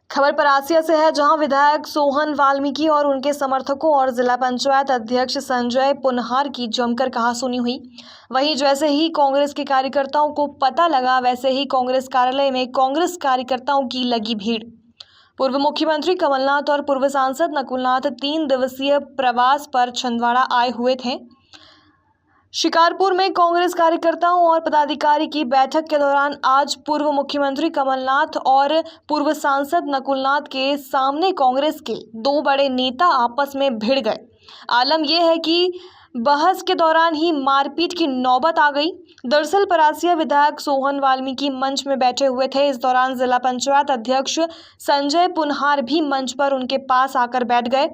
खबर परासिया से है, जहां विधायक सोहन वाल्मीकि और उनके समर्थकों और जिला पंचायत अध्यक्ष संजय पुनहार की जमकर कहासुनी हुई। वहीं जैसे ही कांग्रेस के कार्यकर्ताओं को पता लगा, वैसे ही कांग्रेस कार्यालय में कांग्रेस कार्यकर्ताओं की लगी भीड़। पूर्व मुख्यमंत्री कमलनाथ और पूर्व सांसद नकुलनाथ 3 दिवसीय प्रवास पर छिंदवाड़ा आए हुए थे। शिकारपुर में कांग्रेस कार्यकर्ताओं और पदाधिकारी की बैठक के दौरान आज पूर्व मुख्यमंत्री कमलनाथ और पूर्व सांसद नकुलनाथ के सामने कांग्रेस के 2 बड़े नेता आपस में भिड़ गए। आलम यह है कि बहस के दौरान ही मारपीट की नौबत आ गई। दरअसल परासिया विधायक सोहन वाल्मीकि मंच में बैठे हुए थे। इस दौरान जिला पंचायत अध्यक्ष संजय पुनहार भी मंच पर उनके पास आकर बैठ गए।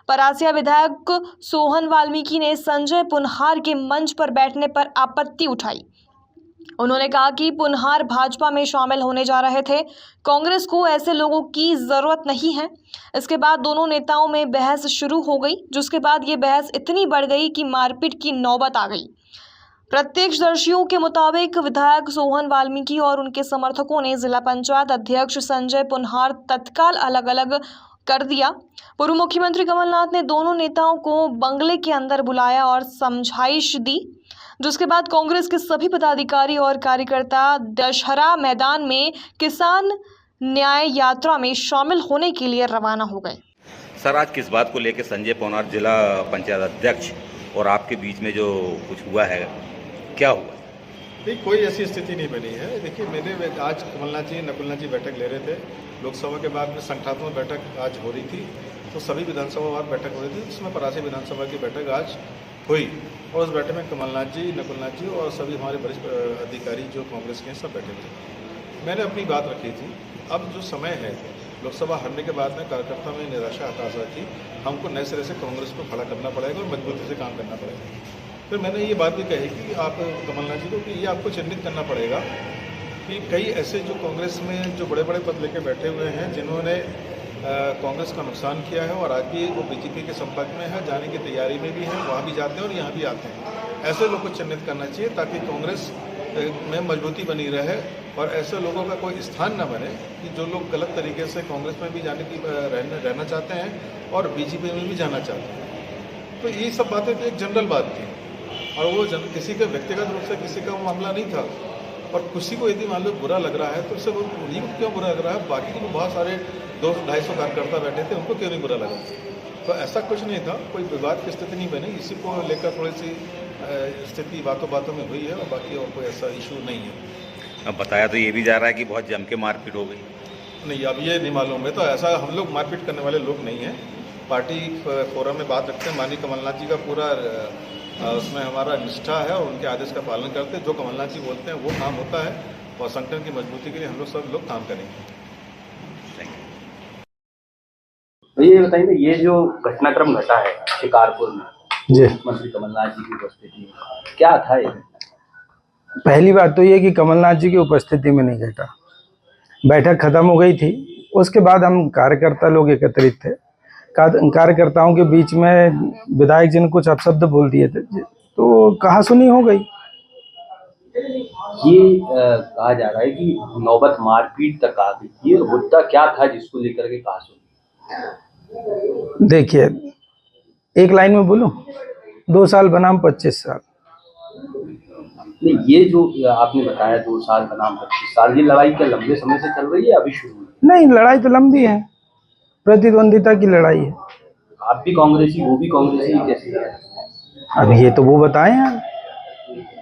परासिया विधायक सोहन वाल्मीकि ने संजय पुनहार के मंच पर बैठने पर आपत्ति उठाई। उन्होंने कहा कि पुनहार भाजपा में शामिल होने जा रहे थे, कांग्रेस को ऐसे लोगों की जरूरत नहीं है। इसके बाद दोनों नेताओं में बहस शुरू हो गई, जिसके बाद ये बहस इतनी बढ़ गई कि मारपीट की नौबत आ गई। प्रत्यक्षदर्शियों के मुताबिक विधायक सोहन वाल्मीकि और उनके समर्थकों ने जिला पंचायत अध्यक्ष संजय पुनहार तत्काल अलग अलग कर दिया। पूर्व मुख्यमंत्री कमलनाथ ने दोनों नेताओं को बंगले के अंदर बुलाया और समझाइश दी, जिसके बाद कांग्रेस के सभी पदाधिकारी और कार्यकर्ता दशहरा मैदान में किसान न्याय यात्रा में शामिल होने के लिए रवाना हो गए। सर, आज किस बात को लेकर संजय पुनहार जिला पंचायत अध्यक्ष और आपके बीच में जो कुछ हुआ है, क्या हुआ? नहीं, कोई ऐसी स्थिति नहीं बनी है। देखिए, मेरे आज कमलनाथ जी नकुलनाथ जी बैठक ले रहे थे। लोकसभा के बाद में संगठनात्मक बैठक आज हो रही थी, तो सभी विधानसभा वार बैठक हो रही थी, जिसमें परासिया विधानसभा की बैठक आज हुई और उस बैठक में कमलनाथ जी नकुलनाथ जी और सभी हमारे वरिष्ठ अधिकारी जो कांग्रेस के हैं सब बैठे थे। मैंने अपनी बात रखी थी। अब जो समय है, लोकसभा हारने के बाद में कार्यकर्ता में निराशा हताशा थी, हमको नए सिरे से कांग्रेस को खड़ा करना पड़ेगा और मजबूती से काम करना पड़ेगा। फिर मैंने ये बात भी कही कि आप कमलनाथ जी को कि ये आपको चिन्हित करना पड़ेगा कि कई ऐसे जो कांग्रेस में जो बड़े बड़े पद लेके बैठे हुए हैं, जिन्होंने कांग्रेस का नुकसान किया है और आज भी वो बीजेपी के संपर्क में है, जाने की तैयारी में भी है, वहाँ भी जाते हैं और यहाँ भी आते हैं। ऐसे लोगों को चिन्हित करना चाहिए ताकि कांग्रेस में मजबूती बनी रहे और ऐसे लोगों का कोई स्थान न बने कि जो लोग गलत तरीके से कांग्रेस में भी जाने की रहना चाहते हैं और बीजेपी में भी जाना चाहते हैं। तो ये सब बातें तो एक जनरल बात थी और वो किसी के व्यक्तिगत रूप से किसी का वो मामला नहीं था। और किसी को यदि मान लो बुरा लग रहा है तो उससे उन्हीं को क्यों बुरा लग रहा है? बाकी को बहुत सारे 200-250 कार्यकर्ता बैठे थे, उनको क्यों नहीं बुरा लगा? तो ऐसा कुछ नहीं था, कोई विवाद की स्थिति नहीं बनी। इसी को लेकर थोड़ी सी स्थिति बातों बातों में हुई है और बाकी और कोई ऐसा इशू नहीं है। अब बताया तो ये भी जा रहा है कि बहुत जम के मारपीट हो गई। नहीं, अब ये नहीं मालूम है। तो ऐसा हम लोग मारपीट करने वाले लोग नहीं हैं। पार्टी फोरम में बात रखते हैं, माननीय कमलनाथ जी का पूरा उसमें हमारा निष्ठा है और उनके आदेश का पालन करते हैं। जो कमलनाथ जी बोलते हैं वो काम होता है और संगठन की मजबूती के लिए हम लोग सब लोग काम करेंगे। तो ये बताइए ना, ये जो घटनाक्रम घटा है शिकारपुर में जी, मुख्यमंत्री कमलनाथ जी की उपस्थिति में, क्या था ये? पहली बात तो ये कि कमलनाथ जी की उपस्थिति में नहीं घटा। बैठक खत्म हो गई थी, उसके बाद हम कार्यकर्ता लोग एकत्रित थे। कार्यकर्ताओं के बीच में विधायक जी ने कुछ अपशब्द बोल दिए थे, तो कहासुनी हो गई। ये कहा जा रहा है कि नौबत मारपीट तक आ गई थी और मुद्दा क्या था जिसको लेकर के कहासुनी? देखिए, एक लाइन में बोलूं, 2 साल बनाम 25 साल। नहीं, ये जो आपने बताया 2 साल बनाम 25 साल, ये लड़ाई क्या लंबे समय से चल रही है, अभी शुरू हुई? नहीं, लड़ाई तो लंबी है, प्रतिद्वंदिता की लड़ाई है। आप भी कांग्रेसी, वो भी कांग्रेसी, कैसे है? अब ये तो वो बताएं यार,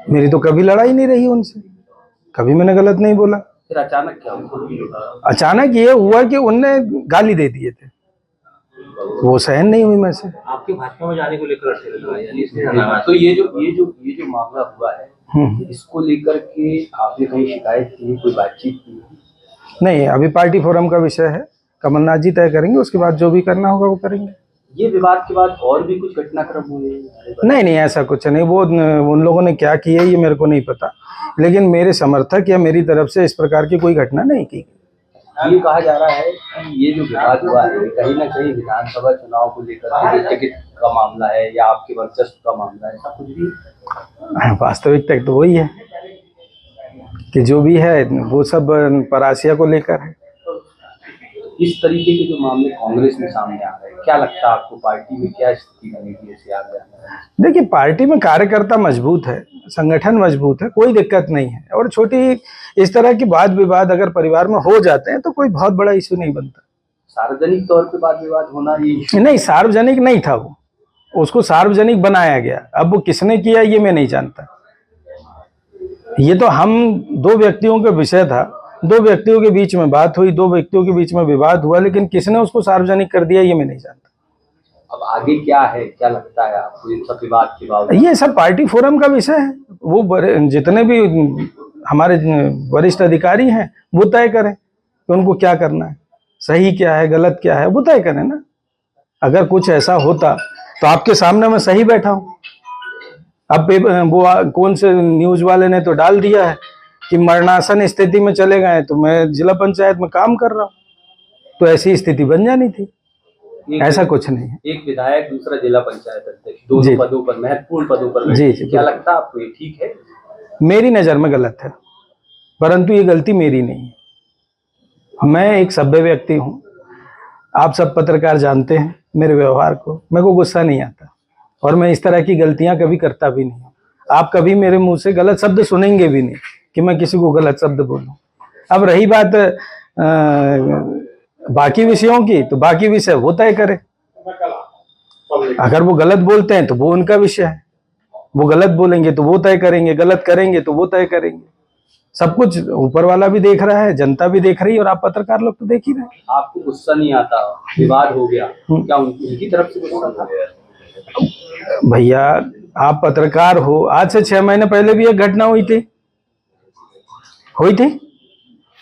मेरी तो कभी लड़ाई नहीं रही उनसे, कभी मैंने गलत नहीं बोला। फिर अचानक क्या हुआ? अचानक ये हुआ कि उनने गाली दे दिए थे, वो सहन नहीं हुई मैं से। आपके भाजपा में जाने को लेकर तो ये जो मामला हुआ है, इसको लेकर के आपने कहीं शिकायत की, कोई बातचीत की? नहीं, अभी पार्टी फोरम का विषय है, कमलनाथ जी तय करेंगे, उसके बाद जो भी करना होगा वो करेंगे। ये विवाद के बाद और भी कुछ घटनाक्रम हुए? नहीं, ऐसा कुछ नहीं। वो उन लोगों ने क्या किया ये मेरे को नहीं पता, लेकिन मेरे समर्थक या मेरी तरफ से इस प्रकार की कोई घटना नहीं की। ये कहा जा रहा है कि ये जो विवाद हुआ है कहीं ना कहीं विधानसभा चुनाव को लेकर टिकट का मामला है या आपके वर्चस्व का मामला है, ऐसा कुछ भी? वास्तविकता तो वही है कि जो भी है वो सब परासिया को लेकर है। इस तरीके के जो मामले कांग्रेस में सामने आ रहे हैं, क्या लगता है आपको पार्टी में क्या स्थिति बनेगी ऐसे आगे आने वाले? देखिए, पार्टी में कार्यकर्ता मजबूत है, संगठन मजबूत है, कोई दिक्कत नहीं है। और छोटी इस तरह की वाद विवाद अगर परिवार में हो जाते हैं तो कोई बहुत बड़ा इश्यू नहीं बनता। सार्वजनिक तौर पे वाद विवाद होना ये नहीं, सार्वजनिक नहीं था वो, उसको सार्वजनिक बनाया गया। अब वो किसने किया ये मैं नहीं जानता। ये तो हम दो व्यक्तियों का विषय था, दो व्यक्तियों के बीच में बात हुई, दो व्यक्तियों के बीच में विवाद हुआ, लेकिन किसने उसको सार्वजनिक कर दिया ये मैं नहीं जानता। अब आगे क्या है, क्या लगता है आपको इन सब विवाद के बावजूद? ये सब पार्टी फोरम का विषय है। वो जितने भी हमारे वरिष्ठ अधिकारी हैं वो तय करें कि उनको क्या करना है, सही क्या है, गलत क्या है, वो तय करें ना। अगर कुछ ऐसा होता तो आपके सामने मैं सही बैठा हूँ। अब वो कौन से न्यूज वाले ने तो डाल दिया है कि मरणासन स्थिति में चले गए, तो मैं जिला पंचायत में काम कर रहा हूँ, तो ऐसी स्थिति बन जानी थी। ऐसा कुछ नहीं है। एक विधायक, दूसरा जिला पंचायत अध्यक्ष, दोनों पदों पर, महत्वपूर्ण पदों पर। जी, क्या लगता है आपको ये ठीक है? मेरी नज़र में गलत है, परंतु ये गलती मेरी नहीं है। मैं एक सभ्य व्यक्ति हूँ, आप सब पत्रकार जानते हैं मेरे व्यवहार को, मेरे को गुस्सा नहीं आता और मैं इस तरह की गलतियां कभी करता भी नहीं। आप कभी मेरे मुंह से गलत शब्द सुनेंगे भी नहीं कि मैं किसी को गलत शब्द बोलूं। अब रही बात बाकी विषयों की, तो बाकी विषय वो तय करे। अगर वो गलत बोलते हैं तो वो उनका विषय है, वो गलत बोलेंगे तो वो तय करेंगे, गलत करेंगे तो वो तय करेंगे। सब कुछ ऊपर वाला भी देख रहा है, जनता भी देख रही है और आप पत्रकार लोग तो देख ही रहे हैं। आपको गुस्सा नहीं आता? विवाद हो गया, क्या उनकी तरफ से गुस्सा था? भैया, आप पत्रकार हो, आज से 6 महीने पहले भी एक घटना हुई थी।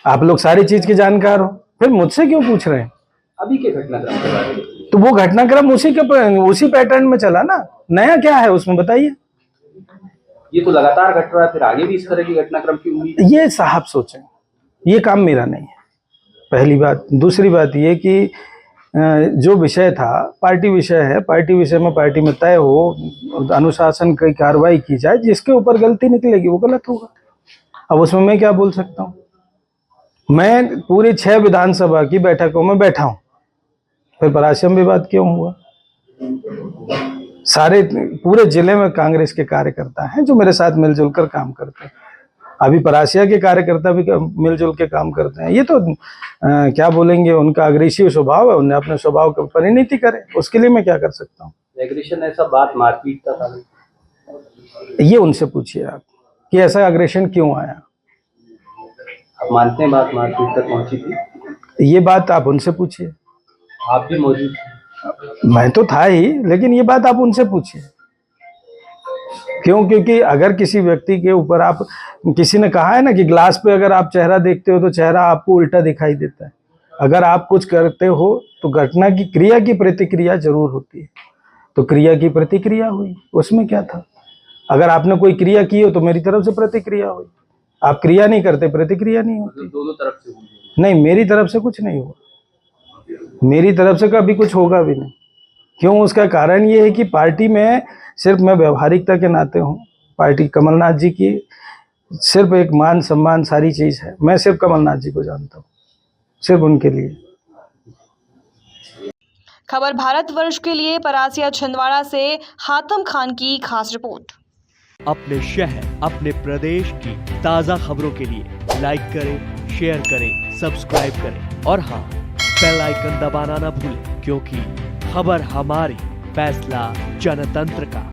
आप लोग सारी चीज के जानकार हो, फिर मुझसे क्यों पूछ रहे हैं? अभी के घटनाक्रम के बारे में तो वो घटनाक्रम उसी पैटर्न में चला ना, नया क्या है उसमें बताइए। ये तो लगातार घट रहा है, फिर आगे भी इस तरह की घटनाक्रम की उम्मीद? ये साहब सोचें, ये काम मेरा नहीं है, पहली बात। दूसरी बात ये कि जो विषय था पार्टी विषय है, पार्टी विषय में पार्टी में तय हो, अनुशासन की कार्रवाई की जाए, जिसके ऊपर गलती निकलेगी वो गलत होगा। अब उसमें मैं क्या बोल सकता हूँ? मैं पूरी 6 विधानसभा की बैठकों में बैठा हूँ, फिर परासियम विवाद क्यों हुआ? सारे पूरे जिले में कांग्रेस के कार्यकर्ता हैं जो मेरे साथ मिलजुल कर काम करते हैं। अभी परासिया के कार्यकर्ता भी मिलजुल के काम करते हैं। ये तो क्या बोलेंगे, उनका अग्रेसिव स्वभाव है, उन्हें अपने स्वभाव की परिणति करे, उसके लिए मैं क्या कर सकता हूँ? एग्रेशन ऐसा बात मारपीट का था? ये उनसे पूछिए आप कि ऐसा अग्रेशन क्यों आया। आप मानते हैं बात मारपीट तक पहुंची थी? ये बात आप उनसे पूछिए। आप भी मौजूद थे? मैं तो था ही, लेकिन ये बात आप उनसे पूछिए। क्यों? क्योंकि अगर किसी व्यक्ति के ऊपर आप, किसी ने कहा है ना कि ग्लास पे अगर आप चेहरा देखते हो तो चेहरा आपको उल्टा दिखाई देता है। अगर आप कुछ करते हो तो घटना की क्रिया की प्रतिक्रिया जरूर होती है, तो क्रिया की प्रतिक्रिया हुई, उसमें क्या था? अगर आपने कोई क्रिया की हो तो मेरी तरफ से प्रतिक्रिया हुई, आप क्रिया नहीं करते, प्रतिक्रिया नहीं होती। दोनों तरफ से हुई? नहीं, मेरी तरफ से कुछ नहीं हुआ, मेरी तरफ से कभी कुछ होगा भी नहीं। क्यों? उसका कारण ये है कि पार्टी में सिर्फ मैं व्यवहारिकता के नाते हूँ। पार्टी कमलनाथ जी की सिर्फ एक मान सम्मान सारी चीज़ है। मैं सिर्फ कमलनाथ जी को जानता हूँ, सिर्फ उनके लिए। खबर भारतवर्ष के लिए परासिया छिंदवाड़ा से हातम खान की खास रिपोर्ट। अपने शहर, अपने प्रदेश की ताज़ा खबरों के लिए लाइक करें, शेयर करें, सब्सक्राइब करें और हाँ, बेल आइकन दबाना ना भूलें, क्योंकि खबर हमारी, फैसला जनतंत्र का।